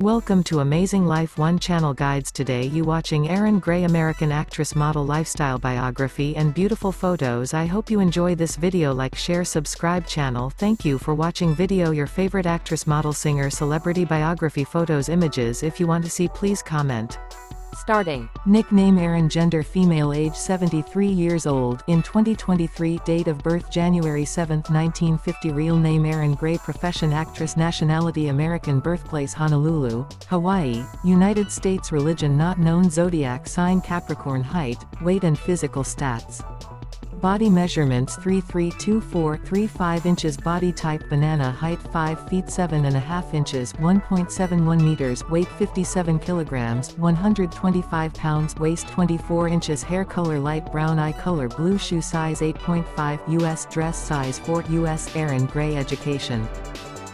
Welcome to Amazing Life One Channel Guides. Today you watching Erin Gray, American actress, model, lifestyle biography and beautiful photos. I hope you enjoy this video. Like, share, subscribe channel. Thank you for watching video. Your favorite actress, model, singer, celebrity biography photos, images. If you want to see, please comment. Starting. Nickname Erin, gender female, age 73 years old, in 2023, date of birth January 7, 1950, real name Erin Gray, profession actress, nationality American, birthplace Honolulu, Hawaii, United States, religion not known, zodiac sign Capricorn, height, weight and physical stats. Body measurements 3'3", 2'4", 3'5" inches, body type banana, height 5 feet 7.5 inches, 1.71 meters, weight 57 kilograms, 125 pounds, waist 24 inches, hair color light brown, eye color blue, shoe size 8.5, US, dress size 4, US. Erin Gray, education.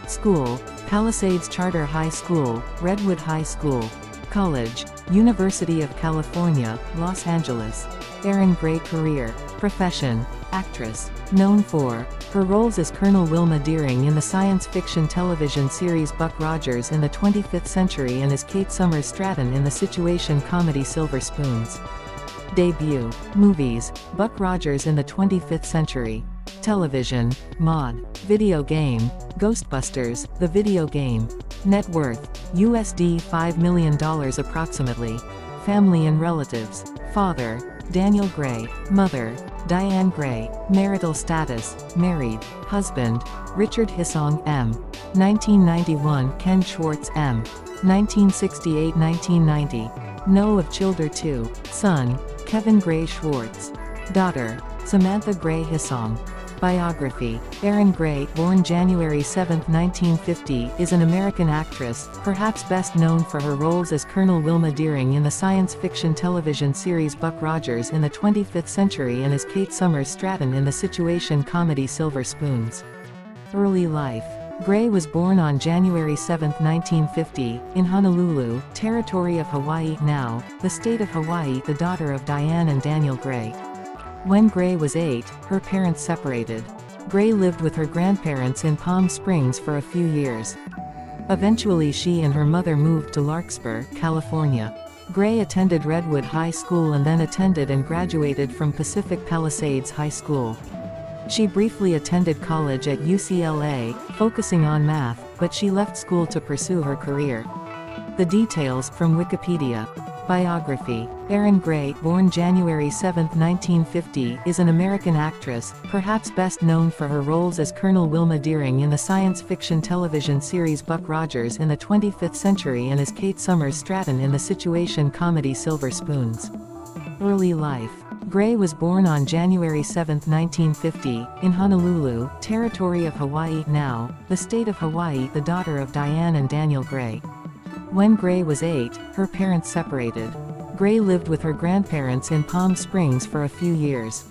School, Palisades Charter High School, Redwood High School. College, University of California, Los Angeles. Erin Gray, career. Profession, actress. Known for her roles as Colonel Wilma Deering in the science fiction television series Buck Rogers in the 25th Century and as Kate Summers Stratton in the situation comedy Silver Spoons. Debut, movies, Buck Rogers in the 25th Century. Television, Maude. Video game, Ghostbusters, the video game. Net worth, USD $5 million approximately. Family and relatives. Father, Daniel Gray. Mother, Diane Gray. Marital status, married. Husband, Richard Hisong M. 1991, Ken Schwartz M. 1968-1990. Know of children 2. Son, Kevin Gray Schwartz. Daughter, Samantha Gray Hisong. Biography. Erin Gray, born January 7, 1950, is an American actress, perhaps best known for her roles as Colonel Wilma Deering in the science fiction television series Buck Rogers in the 25th Century and as Kate Summers Stratton in the situation comedy Silver Spoons. Early life. Gray was born on January 7, 1950, in Honolulu, territory of Hawaii, now the state of Hawaii, the daughter of Diane and Daniel Gray. When Gray was 8, her parents separated. Gray lived with her grandparents in Palm Springs for a few years. Eventually she and her mother moved to Larkspur, California. Gray attended Redwood High School and then attended and graduated from Pacific Palisades High School. She briefly attended college at UCLA, focusing on math, but she left school to pursue her career. The details, from Wikipedia. Biography. Erin Gray, born January 7, 1950, is an American actress, perhaps best known for her roles as Colonel Wilma Deering in the science fiction television series Buck Rogers in the 25th Century and as Kate Summers Stratton in the situation comedy Silver Spoons. Early life. Gray was born on January 7, 1950, in Honolulu, territory of Hawaii, now the state of Hawaii, the daughter of Diane and Daniel Gray. When Gray was 8, her parents separated. Gray lived with her grandparents in Palm Springs for a few years.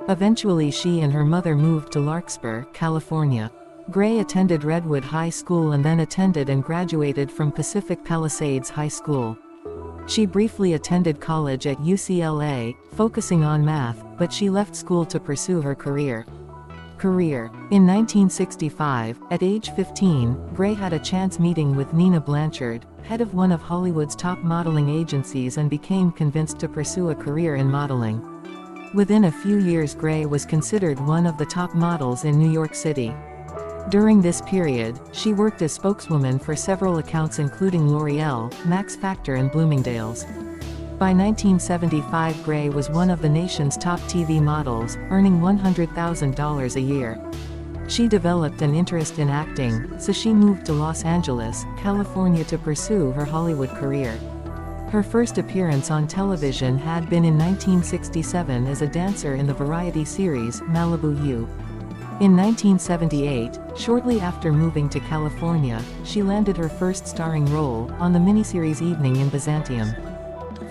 Eventually she and her mother moved to Larkspur, California. Gray attended Redwood High School and then attended and graduated from Pacific Palisades High School. She briefly attended college at UCLA, focusing on math, but she left school to pursue her career. In 1965, at age 15, Gray had a chance meeting with Nina Blanchard, head of one of Hollywood's top modeling agencies, and became convinced to pursue a career in modeling. Within a few years Gray was considered one of the top models in New York City. During this period, she worked as spokeswoman for several accounts including L'Oreal, Max Factor and Bloomingdale's. By 1975 Gray was one of the nation's top TV models, earning $100,000 a year. She developed an interest in acting, so she moved to Los Angeles, California to pursue her Hollywood career. Her first appearance on television had been in 1967 as a dancer in the variety series, Malibu U. In 1978, shortly after moving to California, she landed her first starring role, on the miniseries Evening in Byzantium.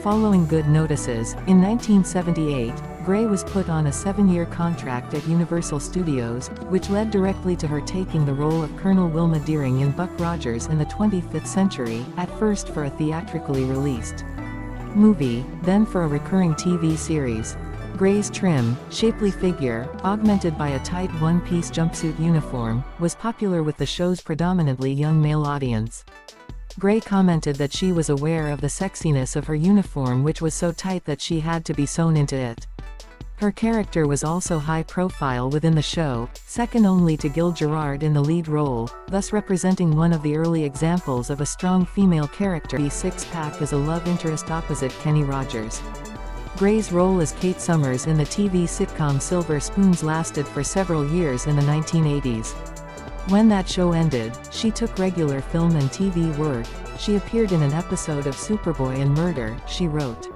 Following good notices, in 1978, Gray was put on a 7-year contract at Universal Studios, which led directly to her taking the role of Colonel Wilma Deering in Buck Rogers in the 25th Century, at first for a theatrically released movie, then for a recurring TV series. Gray's trim, shapely figure, augmented by a tight one-piece jumpsuit uniform, was popular with the show's predominantly young male audience. Gray commented that she was aware of the sexiness of her uniform, which was so tight that she had to be sewn into it. Her character was also high profile within the show, second only to Gil Gerard in the lead role, thus representing one of the early examples of a strong female character. The six-pack as a love interest opposite Kenny Rogers. Gray's role as Kate Summers in the TV sitcom Silver Spoons lasted for several years in the 1980s. When that show ended, she took regular film and TV work. She appeared in an episode of Superboy and Murder, She Wrote.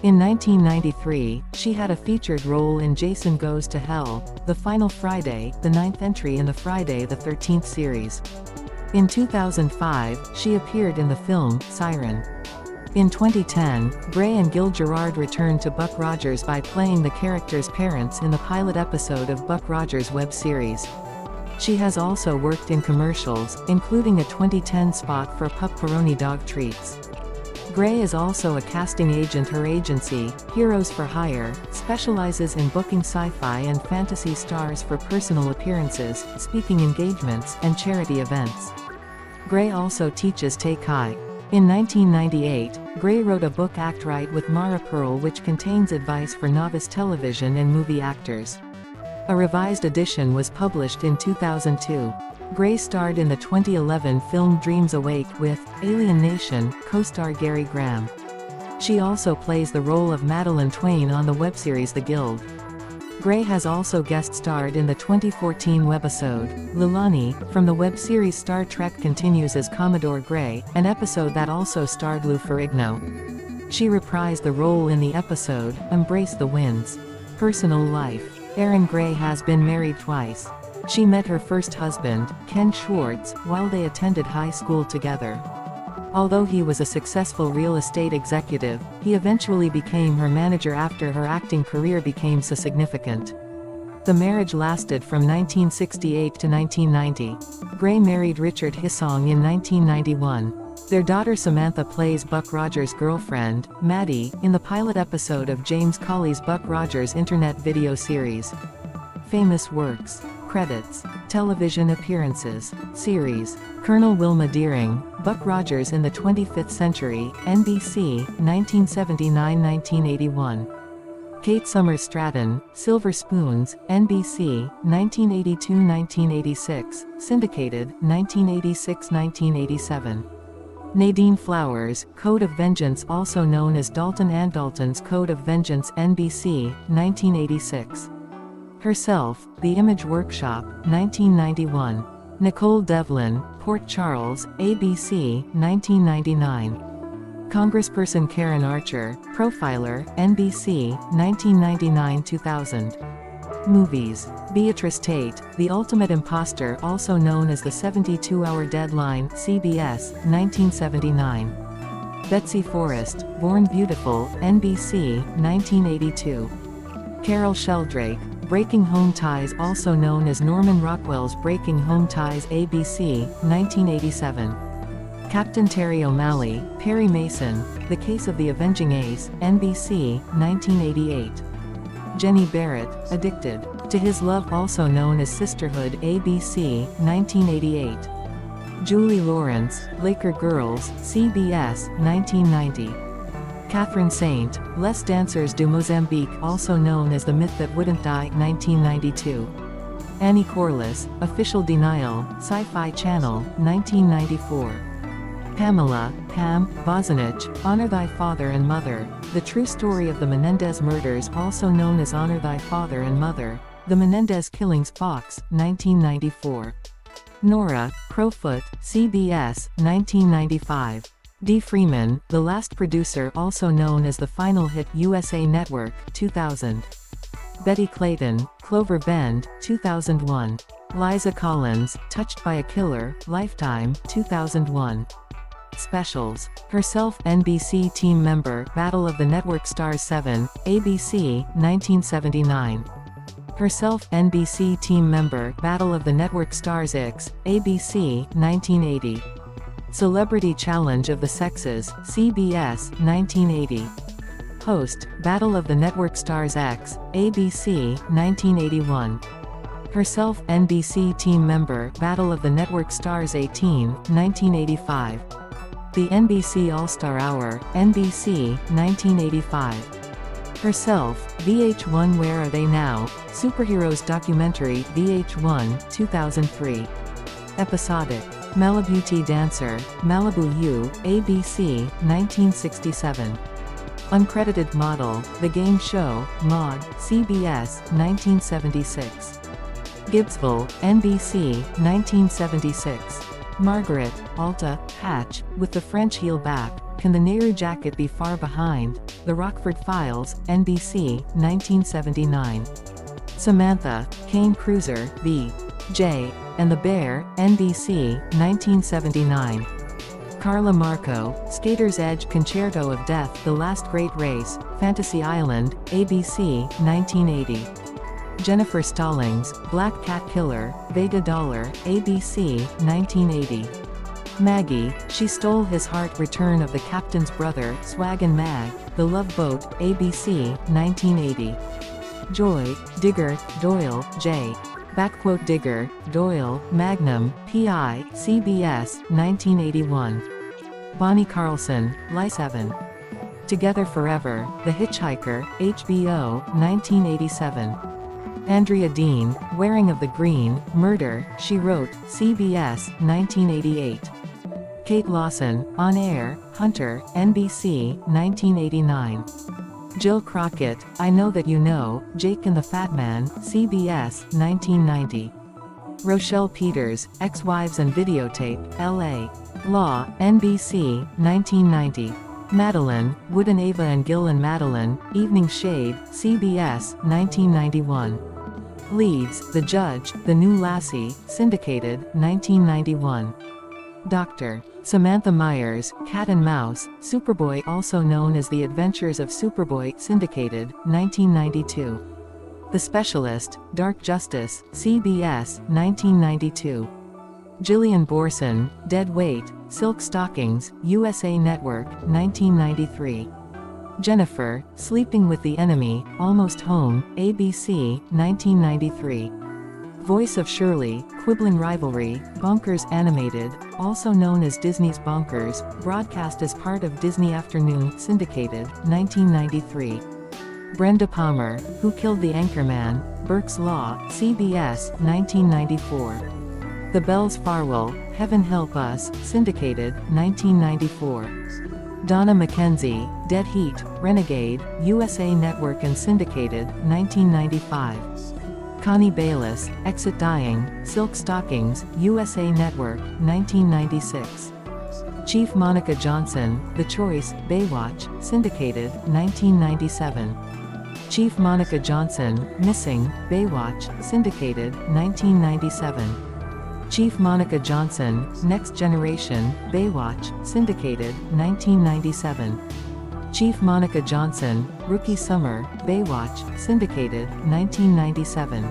In 1993, she had a featured role in Jason Goes to Hell, The Final Friday, the ninth entry in the Friday the 13th series. In 2005, she appeared in the film Siren. In 2010, Gray and Gil Gerard returned to Buck Rogers by playing the character's parents in the pilot episode of Buck Rogers' web series. She has also worked in commercials, including a 2010 spot for Pup-Peroni dog treats. Gray is also a casting agent. Her agency, Heroes for Hire, specializes in booking sci-fi and fantasy stars for personal appearances, speaking engagements, and charity events. Gray also teaches Tai-Chi. In 1998, Gray wrote a book Act Right with Mara Pearl, which contains advice for novice television and movie actors. A revised edition was published in 2002. Gray starred in the 2011 film Dreams Awake with Alien Nation co-star Gary Graham. She also plays the role of Madeline Twain on the webseries The Guild. Gray has also guest-starred in the 2014 webisode, Lilani, from the web-series Star Trek Continues as Commodore Gray, an episode that also starred Lou Ferrigno. She reprised the role in the episode, Embrace the Winds. Personal life. Erin Gray has been married twice. She met her first husband, Ken Schwartz, while they attended high school together. Although he was a successful real estate executive, he eventually became her manager after her acting career became so significant. The marriage lasted from 1968 to 1990. Gray married Richard Hissong in 1991. Their daughter Samantha plays Buck Rogers' girlfriend, Maddie, in the pilot episode of James Colley's Buck Rogers internet video series. Famous works. Credits. Television appearances. Series. Colonel Wilma Deering, Buck Rogers in the 25th Century, NBC, 1979-1981. Kate Summers Stratton, Silver Spoons, NBC, 1982-1986, syndicated, 1986-1987. Nadine Flowers, Code of Vengeance, also known as Dalton and Dalton's Code of Vengeance, NBC, 1986. Herself, The Image Workshop, 1991. Nicole Devlin, Port Charles, ABC, 1999. Congressperson Karen Archer, Profiler, NBC, 1999-2000. Movies. Beatrice Tate, The Ultimate Imposter, also known as The 72-Hour Deadline, CBS, 1979. Betsy Forrest, Born Beautiful, NBC, 1982. Carol Sheldrake, Breaking Home Ties, also known as Norman Rockwell's Breaking Home Ties, ABC, 1987. Captain Terry O'Malley, Perry Mason, The Case of the Avenging Ace, NBC, 1988. Jenny Barrett, Addicted to His Love, also known as Sisterhood, ABC, 1988. Julie Lawrence, Laker Girls, CBS, 1990. Catherine Saint, Les Danseurs du Mozambique, also known as The Myth That Wouldn't Die, 1992. Annie Corliss, Official Denial, Sci-Fi Channel, 1994. Pamela, Pam, Bozanich, Honor Thy Father and Mother, The True Story of the Menendez Murders, also known as Honor Thy Father and Mother, The Menendez Killings, Fox, 1994. Nora, Crowfoot, CBS, 1995. Dee Freeman, The Last Producer, also known as The Final Hit, USA Network, 2000. Betty Clayton, Clover Bend, 2001. Liza Collins, Touched by a Killer, Lifetime, 2001. Specials. Herself, NBC team member, Battle of the Network Stars 7, ABC, 1979. Herself, NBC team member, Battle of the Network Stars X, ABC, 1980. Celebrity Challenge of the Sexes, CBS, 1980. Host, Battle of the Network Stars X, ABC, 1981. Herself, NBC team member, Battle of the Network Stars 18, 1985. The NBC All-Star Hour, NBC, 1985. Herself, VH1 Where Are They Now? Superheroes Documentary, VH1, 2003. Episodic. Malibu Tea Dancer, Malibu U, ABC, 1967. Uncredited Model, The Game Show, Maude, CBS, 1976. Gibbsville, NBC, 1976. Margaret, Alta, Hatch, With the French Heel Back, Can the Nehru Jacket Be Far Behind? The Rockford Files, NBC, 1979. Samantha, Kane Cruiser, V. J. and the Bear, NBC, 1979. Carla Marco, Skater's Edge Concerto of Death The Last Great Race, Fantasy Island, ABC, 1980. Jennifer Stallings, Black Cat Killer, Vega Dollar, ABC, 1980. Maggie, She Stole His Heart Return of the Captain's Brother, Swag and Mag, The Love Boat, ABC, 1980. Joy, Digger, Doyle, J. Digger, Doyle, Magnum, PI, CBS, 1981. Bonnie Carlson, Ly7. Together Forever, The Hitchhiker, HBO, 1987. Andrea Dean, Wearing of the Green, Murder, She Wrote, CBS, 1988. Kate Lawson, On Air, Hunter, NBC, 1989. Jill Crockett, I Know That You Know, Jake and the Fat Man, CBS, 1990. Rochelle Peters, Ex-Wives and Videotape, LA. Law, NBC, 1990. Madeline, Wood and Ava and Gil and Madeline, Evening Shade, CBS, 1991. Leeds, The Judge, The New Lassie, syndicated, 1991. Dr. Samantha Myers, Cat and Mouse, Superboy also known as The Adventures of Superboy, syndicated, 1992. The Specialist, Dark Justice, CBS, 1992. Gillian Borson, Dead Weight, Silk Stockings, USA Network, 1993. Jennifer, Sleeping with the Enemy, Almost Home, ABC, 1993. Voice of Shirley, Quibbling Rivalry, Bonkers Animated, also known as Disney's Bonkers, broadcast as part of Disney Afternoon, syndicated, 1993. Brenda Palmer, Who Killed the Anchorman, Burke's Law, CBS, 1994. The Bells Farwell, Heaven Help Us, syndicated, 1994. Donna McKenzie, Dead Heat, Renegade, USA Network and syndicated, 1995. Connie Bayliss, Exit Dying, Silk Stockings, USA Network, 1996. Chief Monica Johnson, The Choice, Baywatch, syndicated, 1997. Chief Monica Johnson, Missing, Baywatch, syndicated, 1997. Chief Monica Johnson, Next Generation, Baywatch, syndicated, 1997. Chief Monica Johnson, Rookie Summer, Baywatch, syndicated, 1997.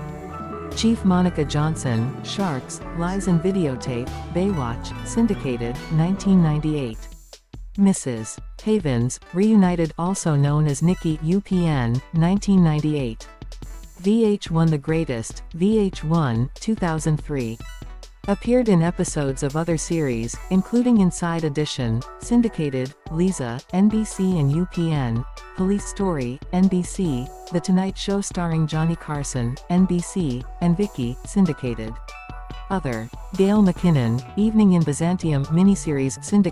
Chief Monica Johnson, Sharks, Lies and Videotape, Baywatch, syndicated, 1998. Mrs. Havens, Reunited also known as Nikki, UPN, 1998. VH1 The Greatest, VH1, 2003. Appeared in episodes of other series, including Inside Edition, syndicated, Lisa, NBC and UPN, Police Story, NBC, The Tonight Show starring Johnny Carson, NBC, and Vicky, syndicated. Other. Gail McKinnon, Evening in Byzantium miniseries, syndicated.